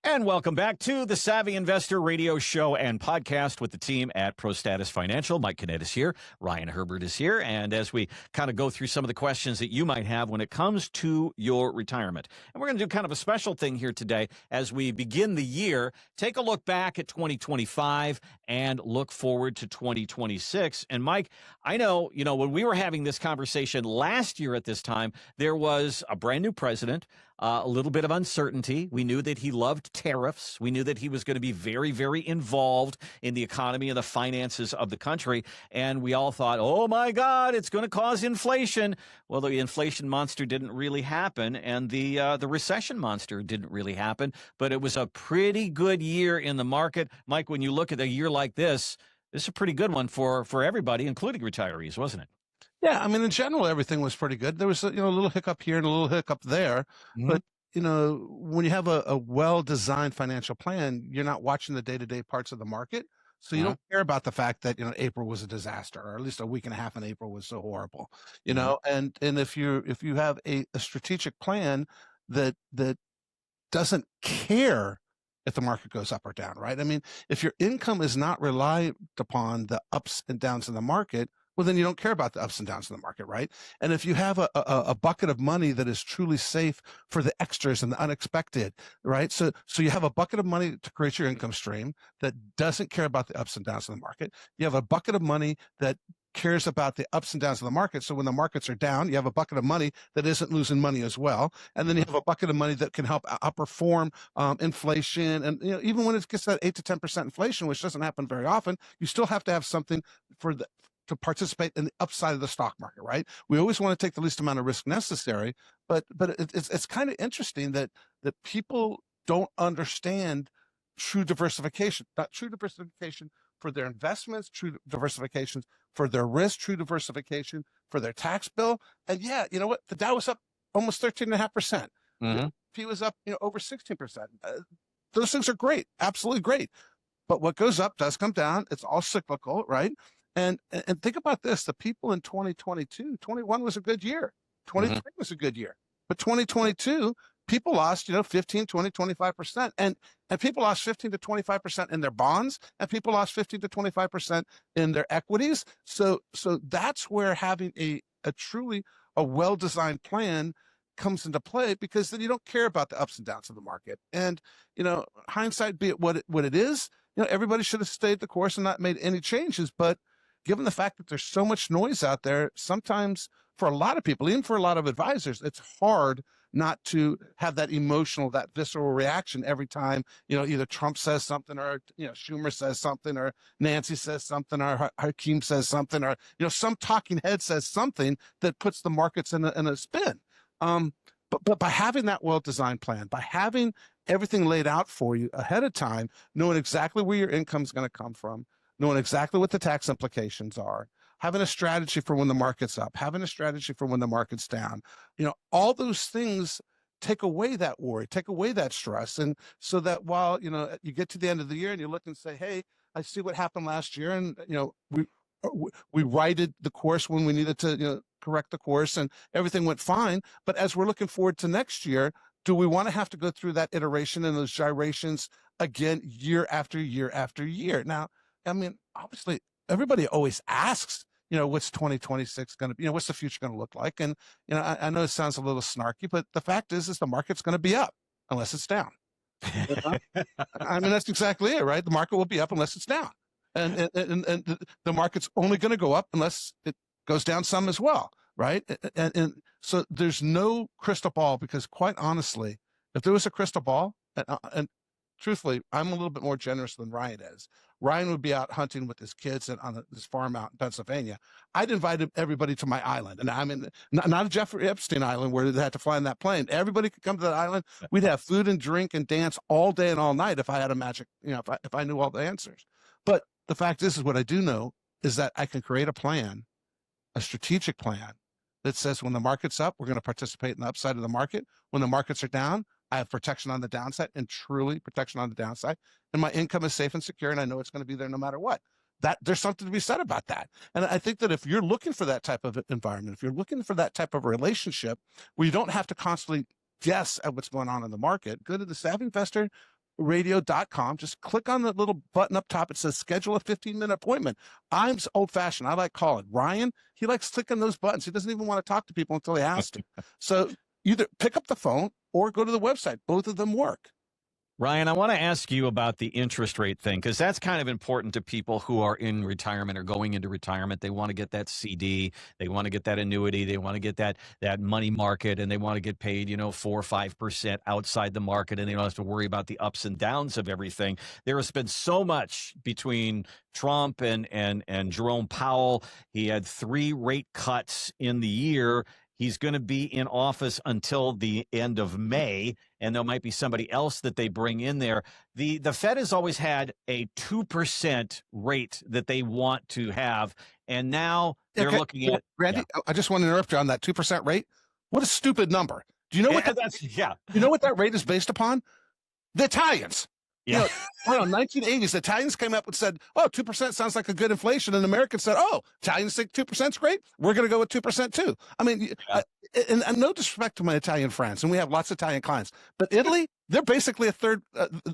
And welcome back to the Savvy Investor radio show and podcast with the team at Prostatis Financial. Mike Kinnett is here. Ryan Herbert is here. And as we kind of go through some of the questions that you might have when it comes to your retirement. And we're going to do kind of a special thing here today as we begin the year. Take a look back at 2025 and look forward to 2026. And Mike, I know, when we were having this conversation last year at this time, there was a brand new president, a little bit of uncertainty. We knew that he loved tariffs. We knew that he was going to be very, very involved in the economy and the finances of the country. And we all thought, oh my God, it's going to cause inflation. Well, the inflation monster didn't really happen, and the recession monster didn't really happen. But it was a pretty good year in the market. Mike, when you look at a year like this is a pretty good one for everybody, including retirees, wasn't it? Yeah, I mean, in general, everything was pretty good. There was a little hiccup here and a little hiccup there, but when you have a well-designed financial plan, you're not watching the day-to-day parts of the market, so you don't care about the fact that April was a disaster, or at least a week and a half in April was so horrible. And if you have a strategic plan that doesn't care if the market goes up or down, right? I mean, if your income is not reliant upon the ups and downs in the market, well, then you don't care about the ups and downs in the market, right? And if you have a bucket of money that is truly safe for the extras and the unexpected, right? So you have a bucket of money to create your income stream that doesn't care about the ups and downs of the market. You have a bucket of money that cares about the ups and downs of the market. So when the markets are down, you have a bucket of money that isn't losing money as well. And then you have a bucket of money that can help outperform inflation. And even when it gets that 8 to 10% inflation, which doesn't happen very often, you still have to have something to participate in the upside of the stock market, right? We always want to take the least amount of risk necessary, but it's kind of interesting that people don't understand true diversification, not true diversification for their investments, true diversification for their risk, true diversification for their tax bill. And yeah, you know what? The Dow was up almost 13.5%. The P was up, over 16%. Those things are great, absolutely great. But what goes up does come down. It's all cyclical, right? And think about this, the people in 2022, 21 was a good year. 23 was a good year. But 2022, people lost, 15, 20, 25%. And people lost 15 to 25% in their bonds, and people lost 15 to 25% in their equities. So that's where having a truly well-designed plan comes into play, because then you don't care about the ups and downs of the market. And, hindsight be it what it is, everybody should have stayed the course and not made any changes. But given the fact that there's so much noise out there, sometimes for a lot of people, even for a lot of advisors, it's hard not to have that emotional, that visceral reaction every time, either Trump says something, or, Schumer says something, or Nancy says something, or Hakeem says something, or, some talking head says something that puts the markets in a spin. But by having that well-designed plan, by having everything laid out for you ahead of time, knowing exactly where your income is going to come from, knowing exactly what the tax implications are, having a strategy for when the market's up, having a strategy for when the market's down, all those things take away that worry, take away that stress. And so that while, you get to the end of the year and you look and say, hey, I see what happened last year, and, we righted the course when we needed to, correct the course, and everything went fine. But as we're looking forward to next year, do we want to have to go through that iteration and those gyrations again, year after year after year? Now, I mean, obviously, everybody always asks, what's 2026 going to be? What's the future going to look like? And, I know it sounds a little snarky, but the fact is the market's going to be up unless it's down. I mean, that's exactly it, right? The market will be up unless it's down. And the market's only going to go up unless it goes down some as well, right? And so there's no crystal ball, because quite honestly, if there was a crystal ball, and truthfully, I'm a little bit more generous than Ryan is. Ryan would be out hunting with his kids on this farm out in Pennsylvania. I'd invited everybody to my island, and I'm in not a Jeffrey Epstein island where they had to fly in that plane. Everybody could come to that island. We'd have food and drink and dance all day and all night if I had a magic, if I knew all the answers. But the fact is what I do know is that I can create a plan, a strategic plan that says when the market's up, we're going to participate in the upside of the market. When the markets are down, I have protection on the downside, and truly protection on the downside. And my income is safe and secure, and I know it's going to be there no matter what. That there's something to be said about that. And I think that if you're looking for that type of environment, if you're looking for that type of relationship where you don't have to constantly guess at what's going on in the market, go to the Savvy Investor radio.com. Just click on the little button up top. It says schedule a 15-minute appointment. I'm old fashioned. I like calling. Ryan, he likes clicking those buttons. He doesn't even want to talk to people until he has to. So either pick up the phone or go to the website. Both of them work. Ryan, I want to ask you about the interest rate thing, because that's kind of important to people who are in retirement or going into retirement. They want to get that CD, they want to get that annuity, they want to get that money market, and they want to get paid, 4 or 5% outside the market, and they don't have to worry about the ups and downs of everything. There has been so much between Trump and Jerome Powell. He had 3 rate cuts in the year. He's going to be in office until the end of May, and there might be somebody else that they bring in there. The Fed has always had a 2% rate that they want to have, and now they're looking at... Randy, I just want to interrupt you on that 2% rate. What a stupid number. Do you know what you know what that rate is based upon? The Italians. Yeah. In the 1980s, the Italians came up and said, oh, 2% sounds like a good inflation. And Americans said, oh, Italians think 2% is great. We're going to go with 2% too. I mean, and no disrespect to my Italian friends, and we have lots of Italian clients, but Italy, they're basically a third,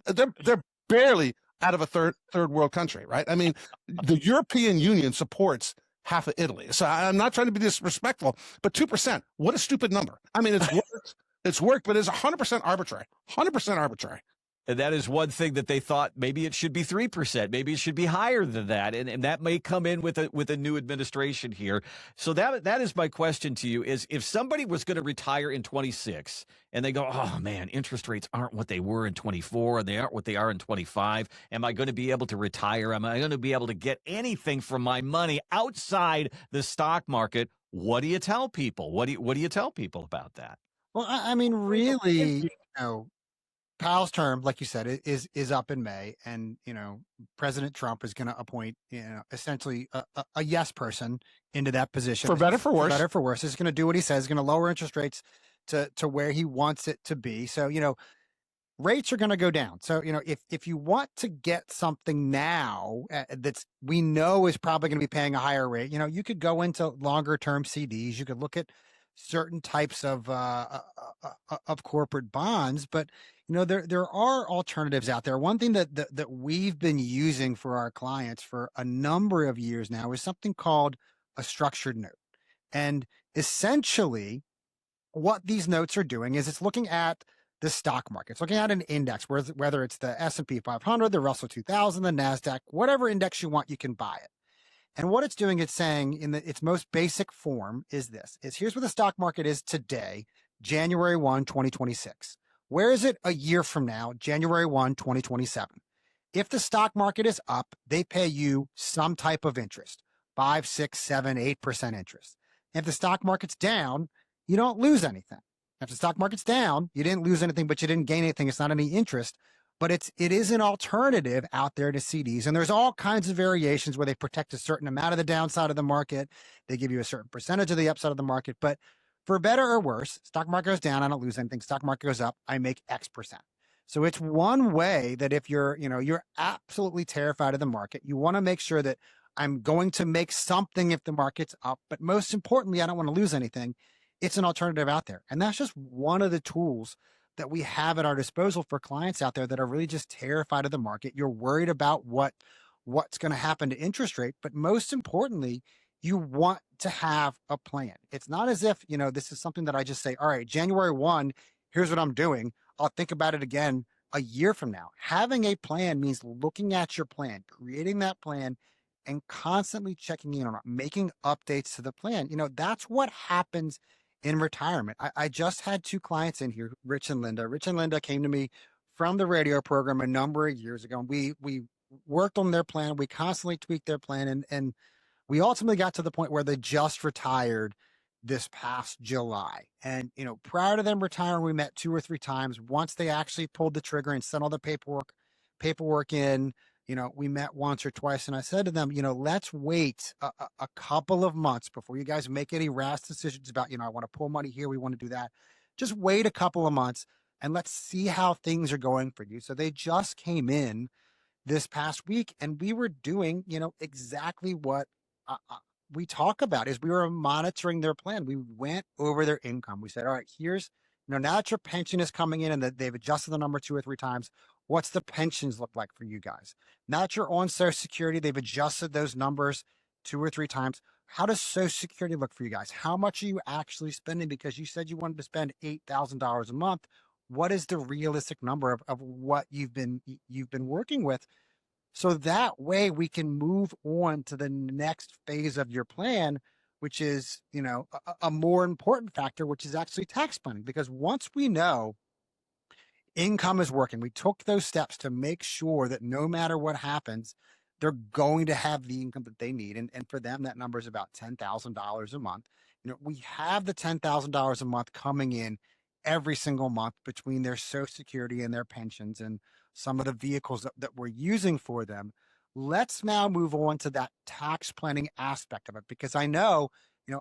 they're barely out of a third world country, right? I mean, the European Union supports half of Italy. So I'm not trying to be disrespectful, but 2%, what a stupid number. I mean, it's worked, but it's 100% arbitrary, 100% arbitrary. And that is one thing that they thought maybe it should be 3%. Maybe it should be higher than that. And that may come in with a new administration here. So that is my question to you, is if somebody was going to retire in 26 and they go, oh man, interest rates aren't what they were in 24 and they aren't what they are in 25. Am I going to be able to retire? Am I going to be able to get anything from my money outside the stock market? What do you tell people? What do you tell people about that? Well, I mean, really, Powell's term, like you said, is up in May, and President Trump is going to appoint essentially a yes person into that position. For better, for worse. For better, for worse. He's going to do what he says. He's going to lower interest rates to where he wants it to be. So rates are going to go down. So if you want to get something now that's we know is probably going to be paying a higher rate, you could go into longer term CDs. You could look at certain types of corporate bonds, but there are alternatives out there. One thing that we've been using for our clients for a number of years now is something called a structured note. And essentially what these notes are doing is it's looking at the stock market. It's looking at an index, whether it's the S&P 500, the Russell 2000, the NASDAQ, whatever index you want, you can buy it. And what it's doing, it's saying in its most basic form is here's where the stock market is today, January 1, 2026. Where is it a year from now, January 1, 2027? If the stock market is up, they pay you some type of interest, 5, 6, 7, 8% interest. If the stock market's down, you don't lose anything. If the stock market's down, you didn't lose anything, but you didn't gain anything. It's not any interest. But it is an alternative out there to CDs. And there's all kinds of variations where they protect a certain amount of the downside of the market. They give you a certain percentage of the upside of the market. But for better or worse, stock market goes down, I don't lose anything. Stock market goes up, I make X percent. So it's one way that if you're absolutely terrified of the market, you want to make sure that I'm going to make something if the market's up. But most importantly, I don't want to lose anything. It's an alternative out there. And that's just one of the tools that we have at our disposal for clients out there that are really just terrified of the market. You're worried about what's going to happen to interest rate, but most importantly, you want to have a plan. It's not as if, this is something that I just say, all right, January 1, here's what I'm doing. I'll think about it again a year from now. Having a plan means looking at your plan, creating that plan, and constantly checking in on it, making updates to the plan. That's what happens in retirement. I just had 2 clients in here, Rich and Linda. Rich and Linda came to me from the radio program a number of years ago. We worked on their plan. We constantly tweaked their plan. And we ultimately got to the point where they just retired this past July. And, prior to them retiring, we met 2 or 3 times. Once they actually pulled the trigger and sent all the paperwork in, we met once or twice, and I said to them, let's wait a couple of months before you guys make any rash decisions about, I want to pull money here, we want to do that. Just wait a couple of months and let's see how things are going for you. So they just came in this past week, and we were doing, exactly what we talk about is we were monitoring their plan. We went over their income. We said, all right, here's, now that your pension is coming in and that they've adjusted the number 2 or 3 times, What's the pensions look like for you guys? Now that you're on Social Security, they've adjusted those numbers 2 or 3 times. How does Social Security look for you guys? How much are you actually spending? Because you said you wanted to spend $8,000 a month. What is the realistic number of what you've been working with? So that way we can move on to the next phase of your plan, which is, a more important factor, which is actually tax planning. Because once we know income is working, we took those steps to make sure that no matter what happens, they're going to have the income that they need. And for them, that number is about $10,000 a month. We have the $10,000 a month coming in every single month between their Social Security and their pensions and some of the vehicles that we're using for them. Let's now move on to that tax planning aspect of it, because I know,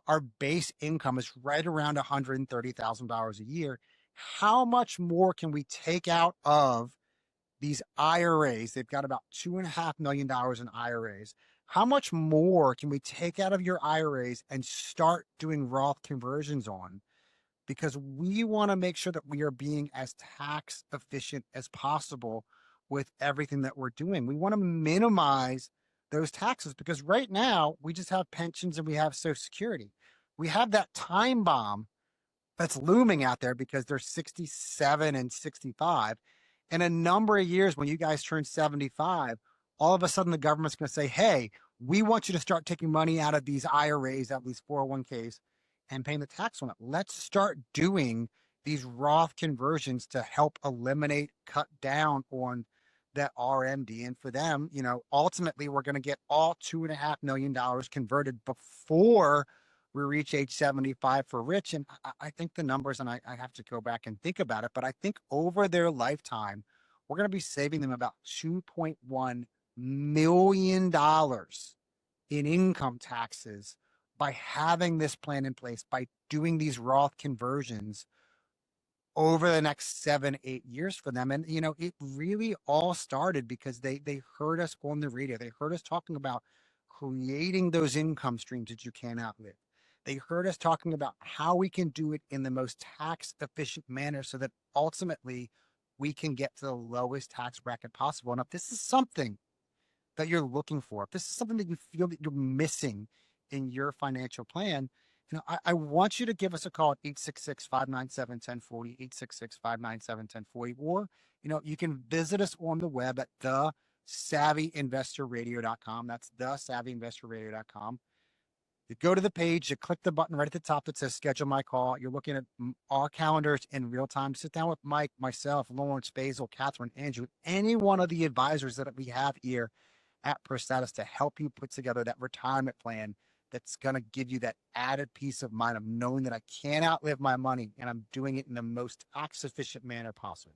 our base income is right around $130,000 a year. How much more can we take out of these IRAs? They've got about $2.5 million in IRAs. How much more can we take out of your IRAs and start doing Roth conversions on? Because we want to make sure that we are being as tax efficient as possible with everything that we're doing. We want to minimize those taxes, because right now we just have pensions and we have Social Security. We have that time bomb that's looming out there because they're 67 and 65. In a number of years, when you guys turn 75, all of a sudden the government's going to say, hey, we want you to start taking money out of these IRAs, out of these 401ks, and paying the tax on it. Let's start doing these Roth conversions to help eliminate, cut down on that RMD. And for them, ultimately, we're going to get all $2.5 million converted before we reach age 75 for Rich. And I think the numbers, and I have to go back and think about it, but I think over their lifetime, we're going to be saving them about $2.1 million in income taxes by having this plan in place, by doing these Roth conversions over the next 7-8 years for them. And, it really all started because they heard us on the radio. They heard us talking about creating those income streams that you can't outlive. They heard us talking about how we can do it in the most tax efficient manner so that ultimately we can get to the lowest tax bracket possible. And if this is something that you're looking for, if this is something that you feel that you're missing in your financial plan, I want you to give us a call at 866-597-1040, 866-597-1040, or, you can visit us on the web at thesavvyinvestorradio.com. That's thesavvyinvestorradio.com. You go to the page, you click the button right at the top that says schedule my call. You're looking at our calendars in real time. Sit down with Mike, myself, Lawrence, Basil, Catherine, Andrew, any one of the advisors that we have here at Prostatis to help you put together that retirement plan that's going to give you that added peace of mind of knowing that I can't outlive my money and I'm doing it in the most tax efficient manner possible.